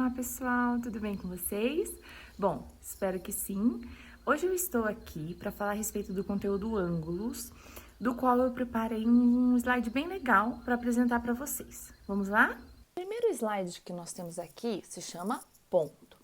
Olá pessoal, tudo bem com vocês? Bom, espero que sim. Hoje eu estou aqui para falar a respeito do conteúdo ângulos, do qual eu preparei um slide bem legal para apresentar para vocês. Vamos lá? O primeiro slide que nós temos aqui se chama ponto.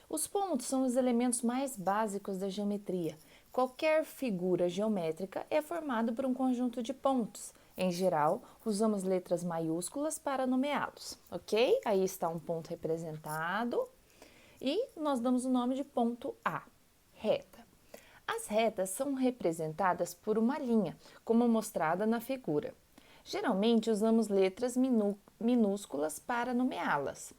Os pontos são os elementos mais básicos da geometria. Qualquer figura geométrica é formada por um conjunto de pontos. Em geral, usamos letras maiúsculas para nomeá-los, ok? Aí está um ponto representado e nós damos o nome de ponto A, reta. As retas são representadas por uma linha, como mostrada na figura. Geralmente usamos letras minúsculas para nomeá-las.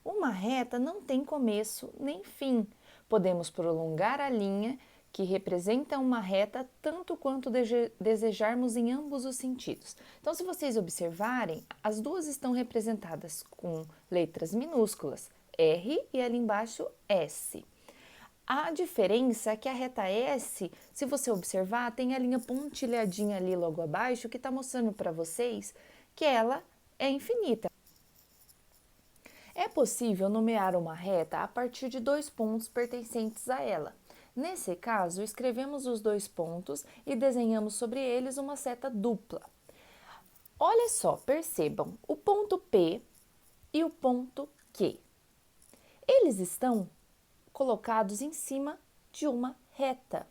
Uma reta não tem começo nem fim. Podemos prolongar a linha que representa uma reta tanto quanto desejarmos em ambos os sentidos. Então, se vocês observarem, as duas estão representadas com letras minúsculas, R e ali embaixo S. A diferença é que a reta S, se você observar, tem a linha pontilhadinha ali logo abaixo que está mostrando para vocês que ela é infinita. É possível nomear uma reta a partir de dois pontos pertencentes a ela. Nesse caso, escrevemos os dois pontos e desenhamos sobre eles uma seta dupla. Olha só, percebam o ponto P e o ponto Q. Eles estão colocados em cima de uma reta.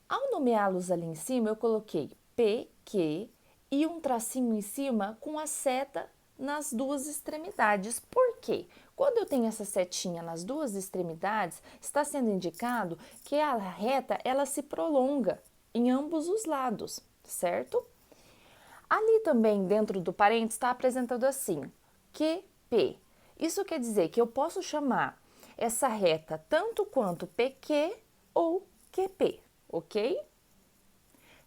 Ao nomeá-los ali em cima, eu coloquei P, Q e um tracinho em cima com a seta nas duas extremidades. Por quê? Quando eu tenho essa setinha nas duas extremidades, está sendo indicado que a reta ela se prolonga em ambos os lados, certo? Ali também dentro do parênteses está apresentado assim, QP. Isso quer dizer que eu posso chamar essa reta tanto quanto PQ ou QP, ok?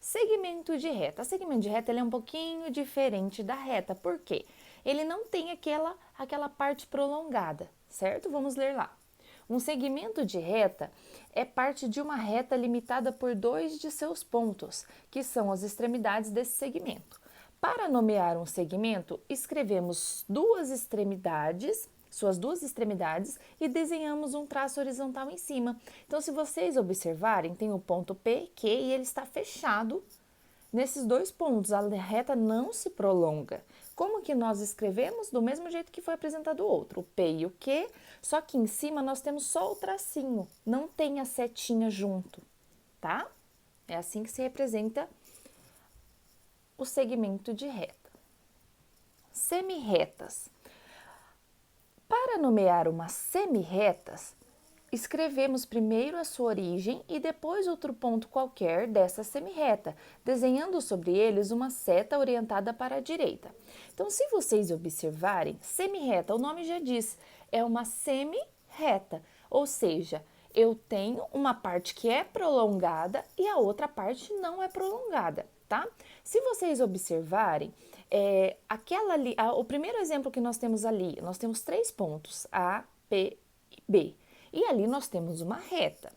Segmento de reta. O segmento de reta ele é um pouquinho diferente da reta, por quê? Ele não tem aquela parte prolongada, certo? Vamos ler lá. Um segmento de reta é parte de uma reta limitada por dois de seus pontos, que são as extremidades desse segmento. Para nomear um segmento, escrevemos suas duas extremidades e desenhamos um traço horizontal em cima. Então, se vocês observarem, tem o ponto P, Q e ele está fechado nesses dois pontos. A reta não se prolonga. Como que nós escrevemos? Do mesmo jeito que foi apresentado o outro, o P e o Q, só que em cima nós temos só o tracinho, não tem a setinha junto, tá? É assim que se representa o segmento de reta. Semirretas. Para nomear uma semirretas, escrevemos primeiro a sua origem e depois outro ponto qualquer dessa semirreta, desenhando sobre eles uma seta orientada para a direita. Então, se vocês observarem, semirreta, o nome já diz, é uma semirreta, ou seja, eu tenho uma parte que é prolongada e a outra parte não é prolongada, tá? Se vocês observarem, o primeiro exemplo que nós temos ali, nós temos três pontos, A, P e B. E ali nós temos uma reta.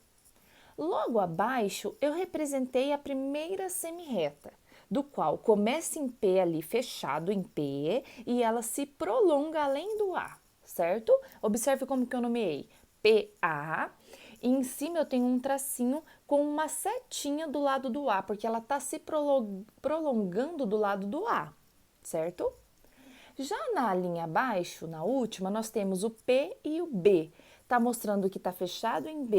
Logo abaixo, eu representei a primeira semirreta, do qual começa em P ali, fechado em P, e ela se prolonga além do A, certo? Observe como que eu nomeei. PA, e em cima eu tenho um tracinho com uma setinha do lado do A, porque ela está se prolongando do lado do A, certo? Já na linha abaixo, na última, nós temos o P e o B. Está mostrando que está fechado em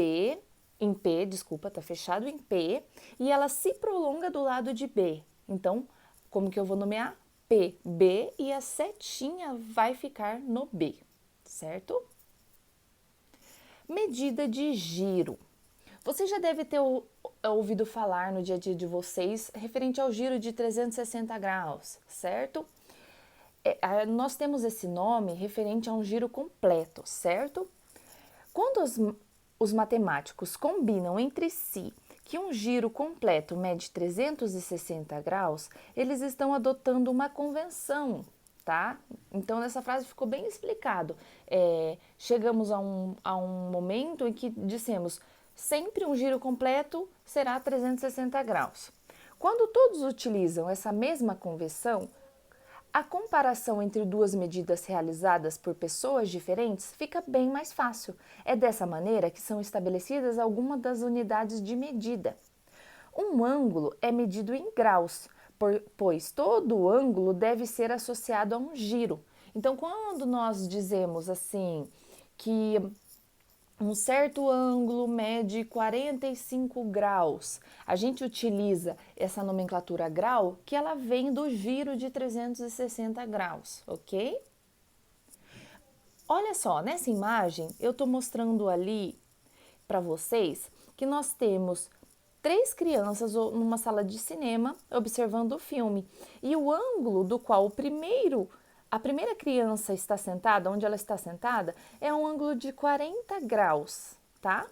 está fechado em P e ela se prolonga do lado de B. Então, como que eu vou nomear? P, B e a setinha vai ficar no B, certo? Medida de giro. Você já deve ter ouvido falar no dia a dia de vocês referente ao giro de 360 graus, certo? Nós temos esse nome referente a um giro completo, certo? Quando os matemáticos combinam entre si que um giro completo mede 360 graus, eles estão adotando uma convenção, tá? Então, nessa frase ficou bem explicado. Chegamos a um momento em que dissemos sempre um giro completo será 360 graus. Quando todos utilizam essa mesma convenção, A comparação entre duas medidas realizadas por pessoas diferentes fica bem mais fácil. É dessa maneira que são estabelecidas algumas das unidades de medida. Um ângulo é medido em graus, pois todo ângulo deve ser associado a um giro. Então, quando nós dizemos assim que um certo ângulo mede 45 graus, a gente utiliza essa nomenclatura grau, que ela vem do giro de 360 graus, ok? Olha só, nessa imagem eu estou mostrando ali para vocês que nós temos 3 crianças numa sala de cinema observando o filme. E o ângulo do qual a primeira criança está sentada, onde ela está sentada, é um ângulo de 40 graus, tá?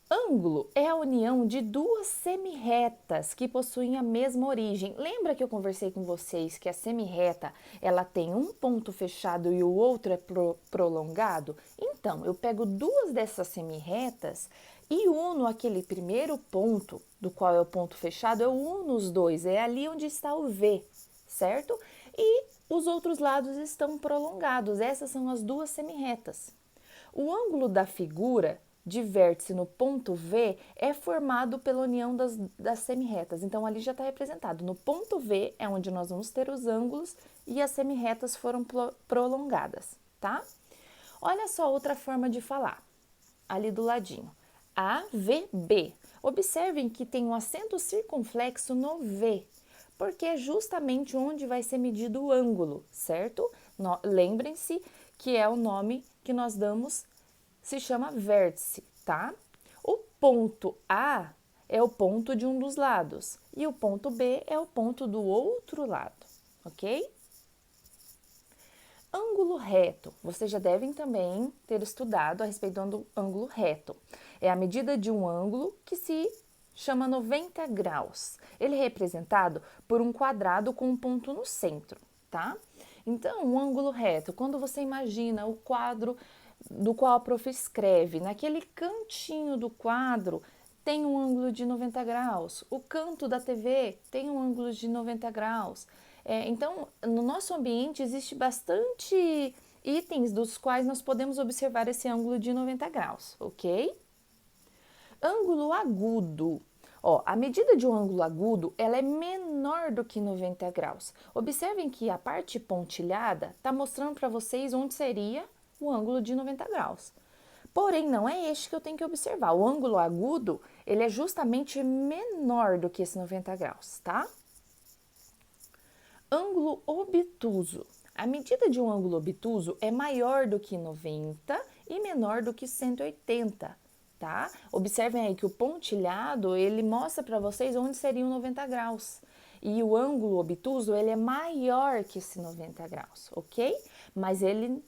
Ângulo é a união de duas semirretas que possuem a mesma origem. Lembra que eu conversei com vocês que a semirreta, ela tem um ponto fechado e o outro é prolongado? Então, eu pego duas dessas semirretas e uno aquele primeiro ponto, do qual é o ponto fechado, eu uno os dois, é ali onde está o V, certo? E os outros lados estão prolongados, essas são as duas semirretas. O ângulo da figura de vértice no ponto V é formado pela união das semirretas. Então, ali já está representado. No ponto V é onde nós vamos ter os ângulos e as semirretas foram prolongadas, tá? Olha só outra forma de falar, ali do ladinho. AVB. Observem que tem um acento circunflexo no V, porque é justamente onde vai ser medido o ângulo, certo? Lembrem-se que é o nome que nós damos, se chama vértice, tá? O ponto A é o ponto de um dos lados e o ponto B é o ponto do outro lado, ok? Ângulo reto. Vocês já devem também ter estudado a respeito do ângulo reto. É a medida de um ângulo que se chama 90 graus. Ele é representado por um quadrado com um ponto no centro, tá? Então, um ângulo reto, quando você imagina o quadro do qual a prof escreve, naquele cantinho do quadro tem um ângulo de 90 graus, o canto da TV tem um ângulo de 90 graus. Então, no nosso ambiente existe bastante itens dos quais nós podemos observar esse ângulo de 90 graus, ok? Ângulo agudo. Ó, a medida de um ângulo agudo, ela é menor do que 90 graus. Observem que a parte pontilhada está mostrando para vocês onde seria o ângulo de 90 graus. Porém, não é este que eu tenho que observar. O ângulo agudo, ele é justamente menor do que esse 90 graus, tá? Ângulo obtuso. A medida de um ângulo obtuso é maior do que 90 e menor do que 180, tá? Observem aí que o pontilhado, ele mostra para vocês onde seriam 90 graus. E o ângulo obtuso, ele é maior que esse 90 graus, ok? Mas ele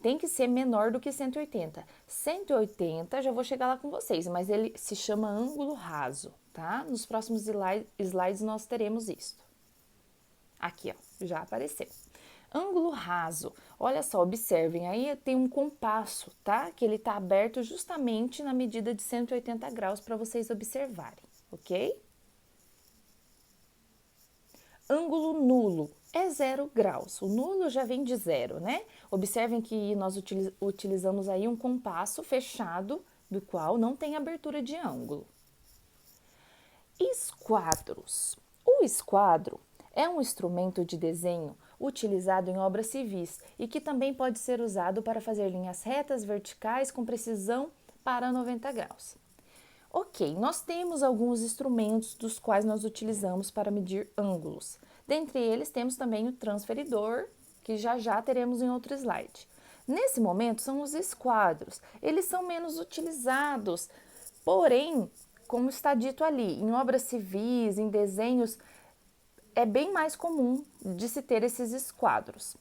tem que ser menor do que 180. 180, já vou chegar lá com vocês, mas ele se chama ângulo raso, tá? Nos próximos slides nós teremos isso. Aqui, ó, já apareceu. Ângulo raso. Olha só, observem, aí tem um compasso, tá? Que ele tá aberto justamente na medida de 180 graus para vocês observarem, ok? Ângulo nulo é 0 graus. O nulo já vem de 0, né? Observem que nós utilizamos aí um compasso fechado, do qual não tem abertura de ângulo. Esquadros. O esquadro é um instrumento de desenho utilizado em obras civis e que também pode ser usado para fazer linhas retas verticais com precisão para 90 graus. Ok, nós temos alguns instrumentos dos quais nós utilizamos para medir ângulos. Dentre eles temos também o transferidor, que já teremos em outro slide. Nesse momento são os esquadros. Eles são menos utilizados, porém, como está dito ali, em obras civis, em desenhos, é bem mais comum de se ter esses esquadros.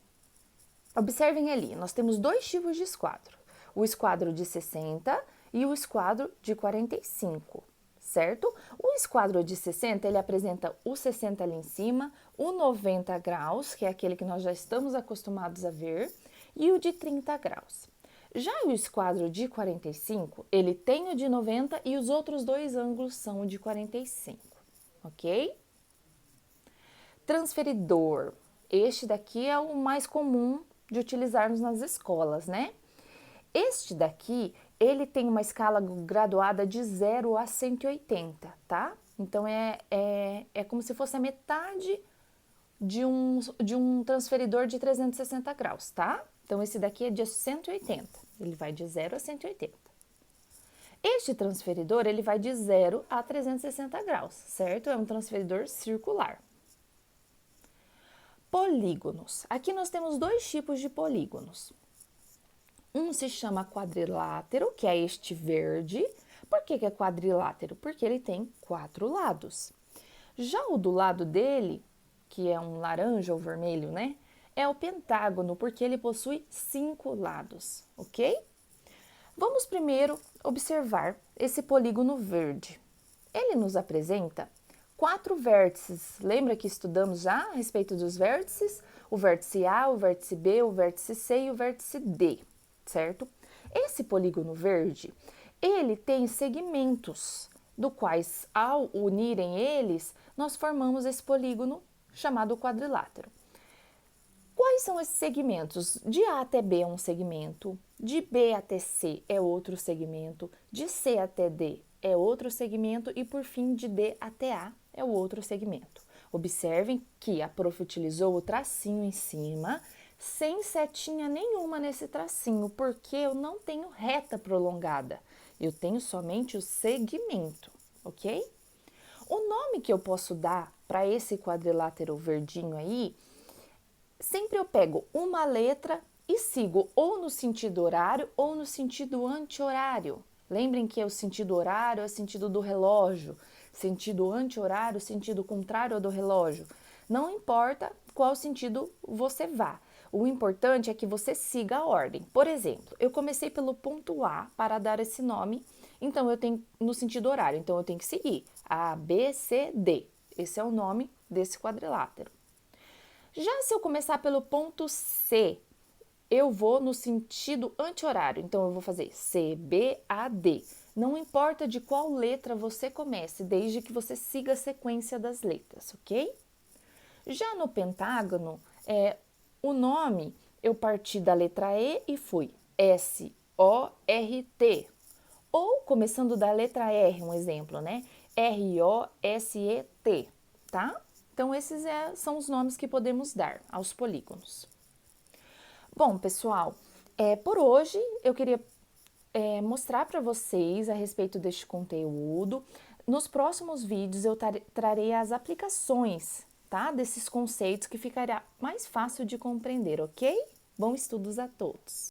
Observem ali, nós temos dois tipos de esquadro. O esquadro de 60 e o esquadro de 45, certo? O esquadro de 60, ele apresenta o 60 ali em cima, o 90 graus, que é aquele que nós já estamos acostumados a ver, e o de 30 graus. Já o esquadro de 45, ele tem o de 90 e os outros dois ângulos são o de 45, ok? Transferidor. Este daqui é o mais comum de utilizarmos nas escolas, né? Este daqui, ele tem uma escala graduada de 0 a 180, tá? Então, é como se fosse a metade de um transferidor de 360 graus, tá? Então, esse daqui é de 180, ele vai de 0 a 180. Este transferidor, ele vai de 0 a 360 graus, certo? É um transferidor circular. Polígonos. Aqui nós temos dois tipos de polígonos. Um se chama quadrilátero, que é este verde. Por que é quadrilátero? Porque ele tem 4 lados. Já o do lado dele, que é um laranja ou vermelho, né? É o pentágono, porque ele possui 5 lados, ok? Vamos primeiro observar esse polígono verde. Ele nos apresenta 4 vértices. Lembra que estudamos já a respeito dos vértices? O vértice A, o vértice B, o vértice C e o vértice D, certo? Esse polígono verde, ele tem segmentos, do quais, ao unirem eles, nós formamos esse polígono chamado quadrilátero. Quais são esses segmentos? De A até B é um segmento, de B até C é outro segmento, de C até D é outro segmento e, por fim, de D até A é o outro segmento. Observem que a prof utilizou o tracinho em cima, sem setinha nenhuma nesse tracinho, porque eu não tenho reta prolongada, eu tenho somente o segmento, ok? O nome que eu posso dar para esse quadrilátero verdinho aí, sempre eu pego uma letra e sigo ou no sentido horário ou no sentido anti-horário. Lembrem que o sentido horário é o sentido do relógio, sentido anti-horário, sentido contrário ao do relógio. Não importa qual sentido você vá, o importante é que você siga a ordem. Por exemplo, eu comecei pelo ponto A para dar esse nome, então eu tenho no sentido horário, então eu tenho que seguir A, B, C, D. Esse é o nome desse quadrilátero. Já se eu começar pelo ponto C, eu vou no sentido anti-horário, então eu vou fazer C, B, A, D. Não importa de qual letra você comece, desde que você siga a sequência das letras, ok? Já no pentágono, o nome, eu parti da letra E e fui S, O, R, T. Ou, começando da letra R, um exemplo, né? R, O, S, E, T, tá? Então, esses são os nomes que podemos dar aos polígonos. Bom, pessoal, por hoje eu queria mostrar para vocês a respeito deste conteúdo. Nos próximos vídeos eu trarei as aplicações, tá? Desses conceitos que ficará mais fácil de compreender, ok? Bons estudos a todos!